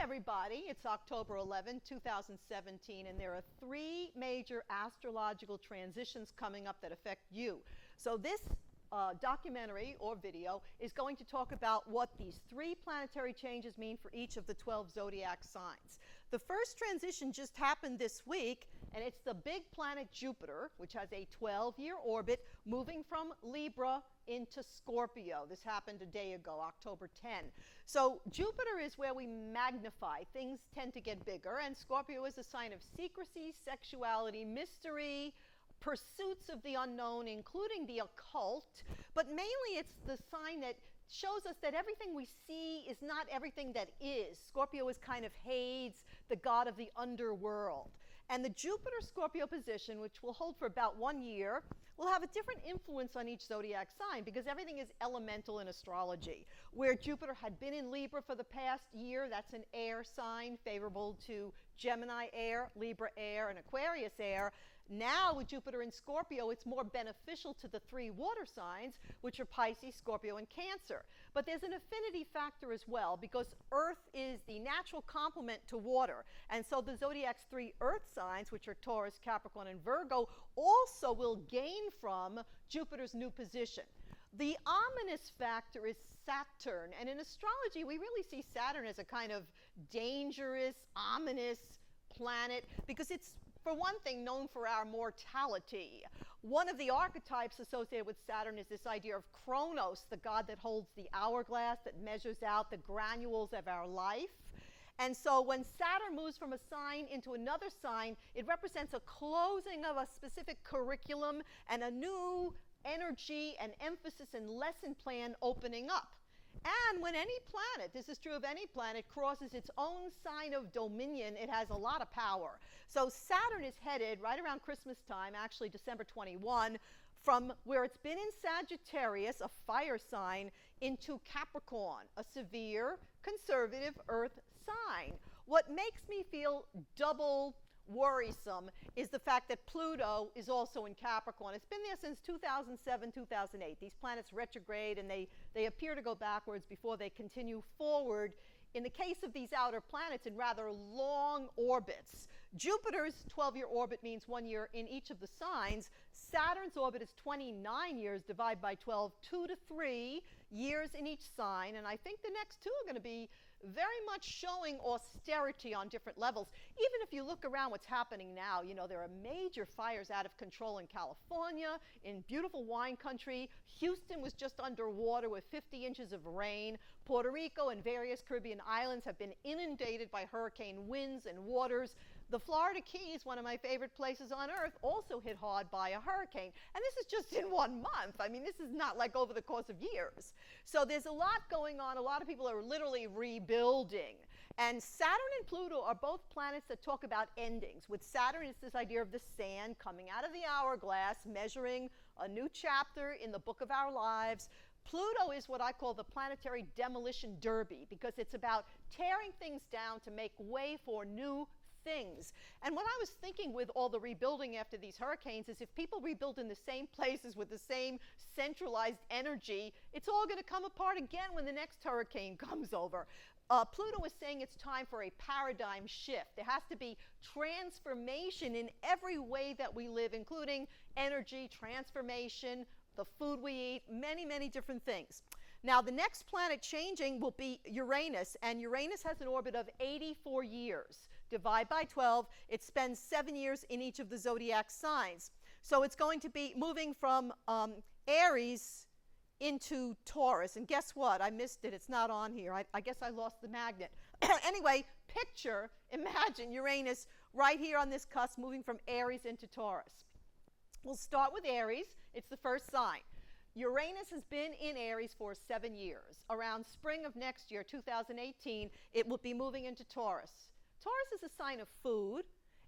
everybody. It's October 11, 2017, and there are 3 major astrological transitions coming up that affect you. So this documentary or video is going to talk about what these 3 planetary changes mean for each of the 12 zodiac signs. The first transition just happened this week, and it's the big planet Jupiter, which has a 12-year orbit moving from Libra into Scorpio. This happened a day ago, October 10. So Jupiter is where we magnify. Things tend to get bigger, and Scorpio is a sign of secrecy, sexuality, mystery, pursuits of the unknown, including the occult, but mainly it's the sign that shows us that everything we see is not everything that is. Scorpio is kind of Hades, the god of the underworld. And the Jupiter-Scorpio position, which will hold for about 1 year, will have a different influence on each zodiac sign because everything is elemental in astrology. Where Jupiter had been in Libra for the past year, that's an air sign, favorable to Gemini air, Libra air, and Aquarius air. Now with Jupiter in Scorpio, it's more beneficial to the 3 water signs, which are Pisces, Scorpio, and Cancer. But there's an affinity factor as well because Earth is the natural complement to water. And so the zodiac's 3 Earth signs, which are Taurus, Capricorn, and Virgo, also will gain from Jupiter's new position. The ominous factor is Saturn, and in astrology we really see Saturn as a kind of dangerous, ominous planet because it's, for one thing, known for our mortality. One of the archetypes associated with Saturn is this idea of Kronos, the god that holds the hourglass, that measures out the granules of our life. And so when Saturn moves from a sign into another sign, it represents a closing of a specific curriculum and a new energy and emphasis and lesson plan opening up. And when any planet, this is true of any planet, crosses its own sign of dominion, it has a lot of power. So Saturn is headed right around Christmas time, actually December 21, from where it's been in Sagittarius, a fire sign, into Capricorn, a severe, conservative earth sign. What makes me feel double worrisome is the fact that Pluto is also in Capricorn. It's been there since 2007, 2008. These planets retrograde and they appear to go backwards before they continue forward. In the case of these outer planets in rather long orbits, Jupiter's 12-year orbit means 1 year in each of the signs. Saturn's orbit is 29 years, divided by 12, 2 to 3 years in each sign. And I think the next 2 are going to be very much showing austerity on different levels. Even if you look around what's happening now, you know, there are major fires out of control in California, in beautiful wine country. Houston was just underwater with 50 inches of rain. Puerto Rico and various Caribbean islands have been inundated by hurricane winds and waters. The Florida Keys, one of my favorite places on earth, also hit hard by a hurricane. And this is just in 1 month. I mean, this is not like over the course of years. So there's a lot going on. A lot of people are literally rebuilding. And Saturn and Pluto are both planets that talk about endings. With Saturn, it's this idea of the sand coming out of the hourglass, measuring a new chapter in the book of our lives. Pluto is what I call the planetary demolition derby because it's about tearing things down to make way for new things. And what I was thinking with all the rebuilding after these hurricanes is if people rebuild in the same places with the same centralized energy, it's all going to come apart again when the next hurricane comes over. Pluto is saying it's time for a paradigm shift. There has to be transformation in every way that we live, including energy, transformation, the food we eat, many, many different things. Now, the next planet changing will be Uranus, and Uranus has an orbit of 84 years. Divide by 12, it spends 7 years in each of the zodiac signs. So it's going to be moving from Aries into Taurus. And guess what? I missed it. It's not on here. I guess I lost the magnet. Anyway, imagine Uranus right here on this cusp moving from Aries into Taurus. We'll start with Aries. It's the first sign. Uranus has been in Aries for 7 years. Around spring of next year, 2018, it will be moving into Taurus. Taurus is a sign of food,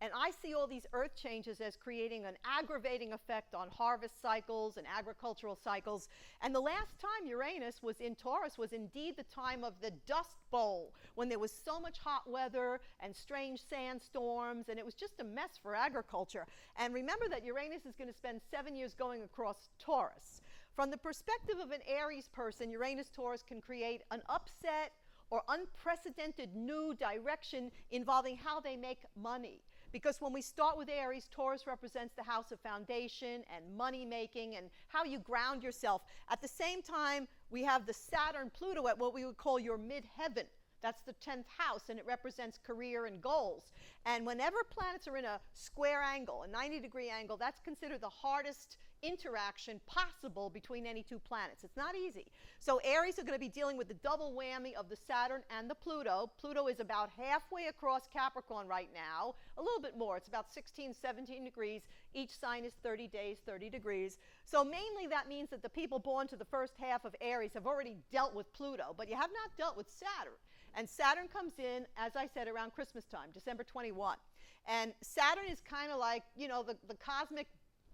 and I see all these earth changes as creating an aggravating effect on harvest cycles and agricultural cycles. And the last time Uranus was in Taurus was indeed the time of the Dust Bowl, when there was so much hot weather and strange sandstorms, and it was just a mess for agriculture. And remember that Uranus is going to spend 7 years going across Taurus. From the perspective of an Aries person, Uranus-Taurus can create an upset or unprecedented new direction involving how they make money. Because when we start with Aries, Taurus represents the house of foundation and money making and how you ground yourself. At the same time, we have the Saturn-Pluto at what we would call your midheaven. That's the 10th house, and it represents career and goals. And whenever planets are in a square angle, a 90-degree angle, that's considered the hardest interaction possible between any two planets. It's not easy. So Aries are going to be dealing with the double whammy of the Saturn and the Pluto. Pluto is about halfway across Capricorn right now, a little bit more. It's about 16, 17 degrees. Each sign is 30 days, 30 degrees. So mainly that means that the people born to the first half of Aries have already dealt with Pluto, but you have not dealt with Saturn. And Saturn comes in, as I said, around Christmas time, December 21. And Saturn is kind of like, you know, the cosmic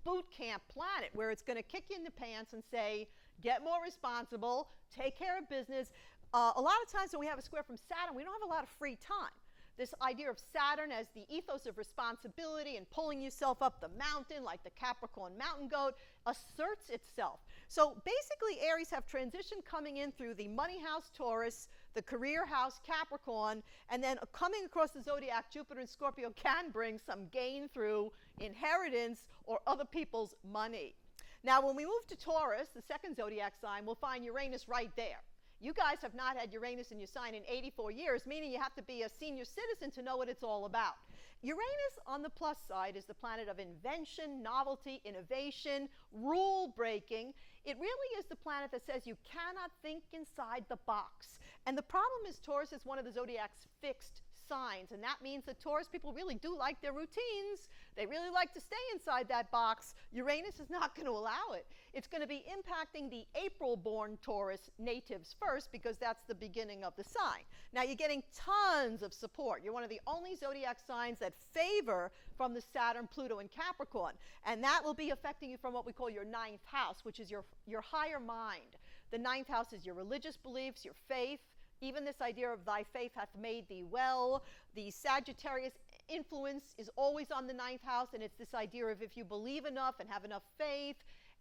boot camp planet where it's going to kick you in the pants and say, get more responsible, take care of business. A lot of times when we have a square from Saturn, we don't have a lot of free time. This idea of Saturn as the ethos of responsibility and pulling yourself up the mountain like the Capricorn mountain goat asserts itself. So basically Aries have transition coming in through the money house Taurus, the career house Capricorn, and then coming across the zodiac, Jupiter and Scorpio can bring some gain through inheritance or other people's money. Now when we move to Taurus, the second zodiac sign, we'll find Uranus right there. You guys have not had Uranus in your sign in 84 years, meaning you have to be a senior citizen to know what it's all about. Uranus, on the plus side, is the planet of invention, novelty, innovation, rule breaking. It really is the planet that says you cannot think inside the box. And the problem is Taurus is one of the zodiac's fixed signs, and that means that Taurus people really do like their routines. They really like to stay inside that box. Uranus is not going to allow it. It's going to be impacting the April-born Taurus natives first because that's the beginning of the sign. Now you're getting tons of support. You're one of the only zodiac signs that favor from the Saturn, Pluto, and Capricorn, and that will be affecting you from what we call your ninth house, which is your higher mind. The ninth house is your religious beliefs, your faith, even this idea of thy faith hath made thee well. The Sagittarius influence is always on the ninth house, and it's this idea of if you believe enough and have enough faith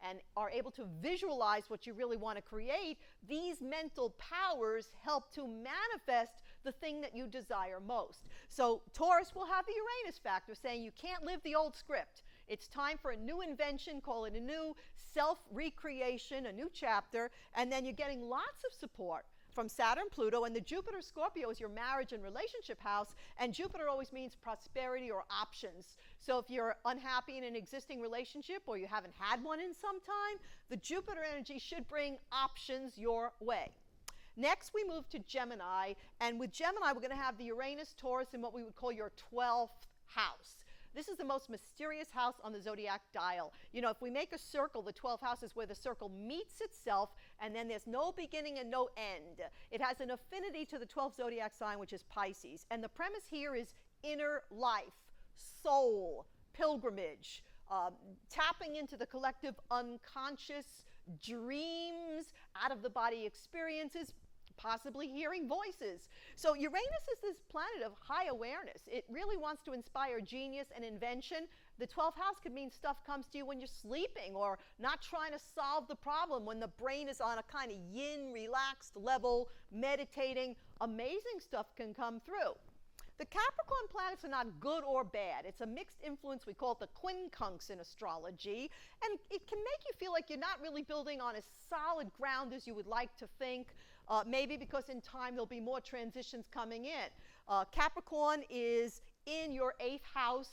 and are able to visualize what you really want to create, these mental powers help to manifest the thing that you desire most. So Taurus will have the Uranus factor saying you can't live the old script. It's time for a new invention, call it a new self-recreation, a new chapter, and then you're getting lots of support from Saturn, Pluto, and the Jupiter Scorpio is your marriage and relationship house, and Jupiter always means prosperity or options. So if you're unhappy in an existing relationship or you haven't had one in some time, the Jupiter energy should bring options your way. Next, we move to Gemini, and with Gemini, we're going to have the Uranus, Taurus, in what we would call your 12th house. This is the most mysterious house on the zodiac dial. You know, if we make a circle, the 12th house is where the circle meets itself, and then there's no beginning and no end. It has an affinity to the 12th zodiac sign, which is Pisces. And the premise here is inner life, soul, pilgrimage, tapping into the collective unconscious, dreams, out-of-the-body experiences, possibly hearing voices. So Uranus is this planet of high awareness. It really wants to inspire genius and invention. The 12th house could mean stuff comes to you when you're sleeping or not trying to solve the problem, when the brain is on a kind of yin, relaxed level, meditating. Amazing stuff can come through. The Capricorn planets are not good or bad. It's a mixed influence. We call it the quincunx in astrology. And it can make you feel like you're not really building on as solid ground as you would like to think. Maybe because in time there'll be more transitions coming in. Capricorn is in your 8th house.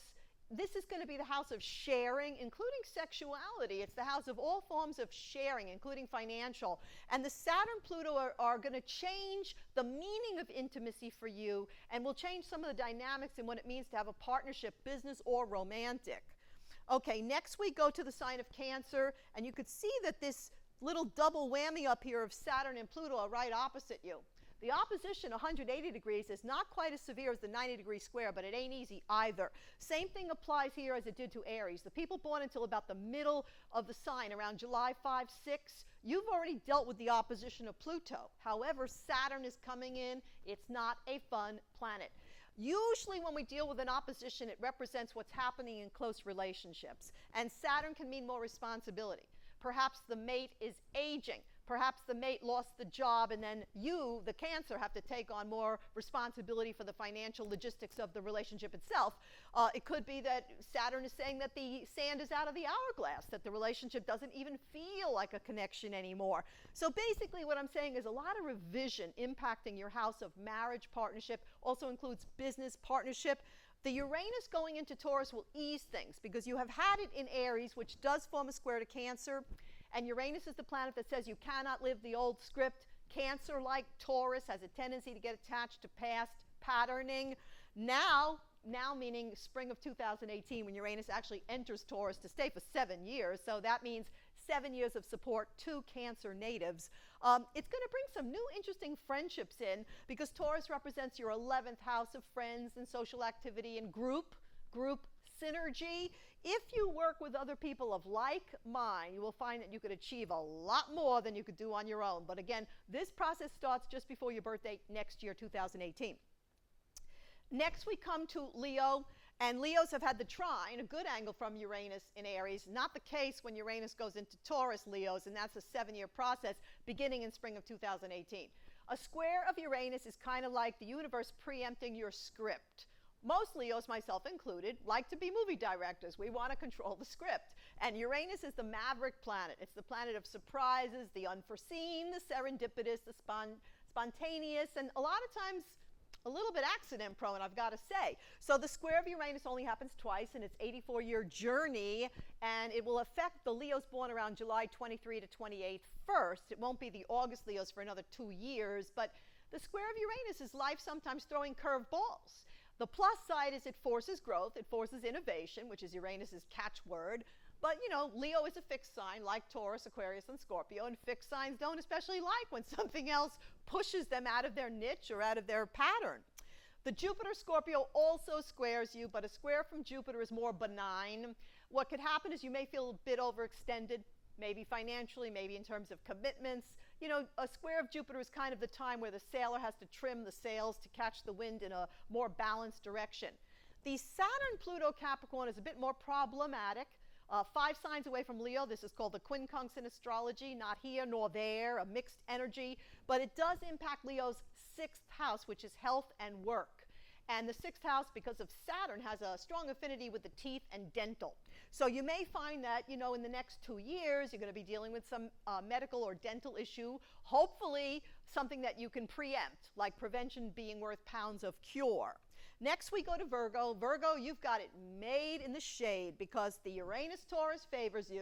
This is going to be the house of sharing, including sexuality. It's the house of all forms of sharing, including financial. And the Saturn, Pluto are going to change the meaning of intimacy for you and will change some of the dynamics in what it means to have a partnership, business or romantic. Okay, next we go to the sign of Cancer, and you could see that this little double whammy up here of Saturn and Pluto are right opposite you. The opposition, 180 degrees, is not quite as severe as the 90-degree square, but it ain't easy either. Same thing applies here as it did to Aries. The people born until about the middle of the sign, around July 5, 6, you've already dealt with the opposition of Pluto. However, Saturn is coming in. It's not a fun planet. Usually when we deal with an opposition, it represents what's happening in close relationships. And Saturn can mean more responsibility. Perhaps the mate is aging. Perhaps the mate lost the job, and then you, the Cancer, have to take on more responsibility for the financial logistics of the relationship itself. It could be that Saturn is saying that the sand is out of the hourglass, that the relationship doesn't even feel like a connection anymore. So basically what I'm saying is a lot of revision impacting your house of marriage, partnership, also includes business partnership. The Uranus going into Taurus will ease things because you have had it in Aries, which does form a square to Cancer. And Uranus is the planet that says you cannot live the old script. Cancer, like Taurus, has a tendency to get attached to past patterning. Now meaning spring of 2018, when Uranus actually enters Taurus to stay for 7 years. So that means 7 years of support to Cancer natives. It's going to bring some new interesting friendships in because Taurus represents your 11th house of friends and social activity and group synergy. If you work with other people of like mind, you will find that you could achieve a lot more than you could do on your own. But again, this process starts just before your birthday next year, 2018. Next, we come to Leo, and Leos have had the trine, a good angle from Uranus in Aries. Not the case when Uranus goes into Taurus, Leos, and that's a 7-year process beginning in spring of 2018. A square of Uranus is kind of like the universe preempting your script. Most Leos, myself included, like to be movie directors. We want to control the script. And Uranus is the maverick planet. It's the planet of surprises, the unforeseen, the serendipitous, the spontaneous, and a lot of times a little bit accident prone, I've got to say. So the square of Uranus only happens twice in its 84-year journey, and it will affect the Leos born around July 23 to 28 first. It won't be the August Leos for another 2 years, but the square of Uranus is life sometimes throwing curved balls. The plus side is it forces growth, it forces innovation, which is Uranus's catchword. But, you know, Leo is a fixed sign, like Taurus, Aquarius, and Scorpio, and fixed signs don't especially like when something else pushes them out of their niche or out of their pattern. The Jupiter Scorpio also squares you, but a square from Jupiter is more benign. What could happen is you may feel a bit overextended, maybe financially, maybe in terms of commitments. You know, a square of Jupiter is kind of the time where the sailor has to trim the sails to catch the wind in a more balanced direction. The Saturn-Pluto Capricorn is a bit more problematic. 5 signs away from Leo. This is called the quincunx in astrology, not here nor there, a mixed energy, but it does impact Leo's 6th house, which is health and work. And the 6th house, because of Saturn, has a strong affinity with the teeth and dental. So you may find that, you know, in the next 2 years, you're going to be dealing with some medical or dental issue, hopefully something that you can preempt, like prevention being worth pounds of cure. Next, we go to Virgo. Virgo, you've got it made in the shade because the Uranus-Taurus favors you.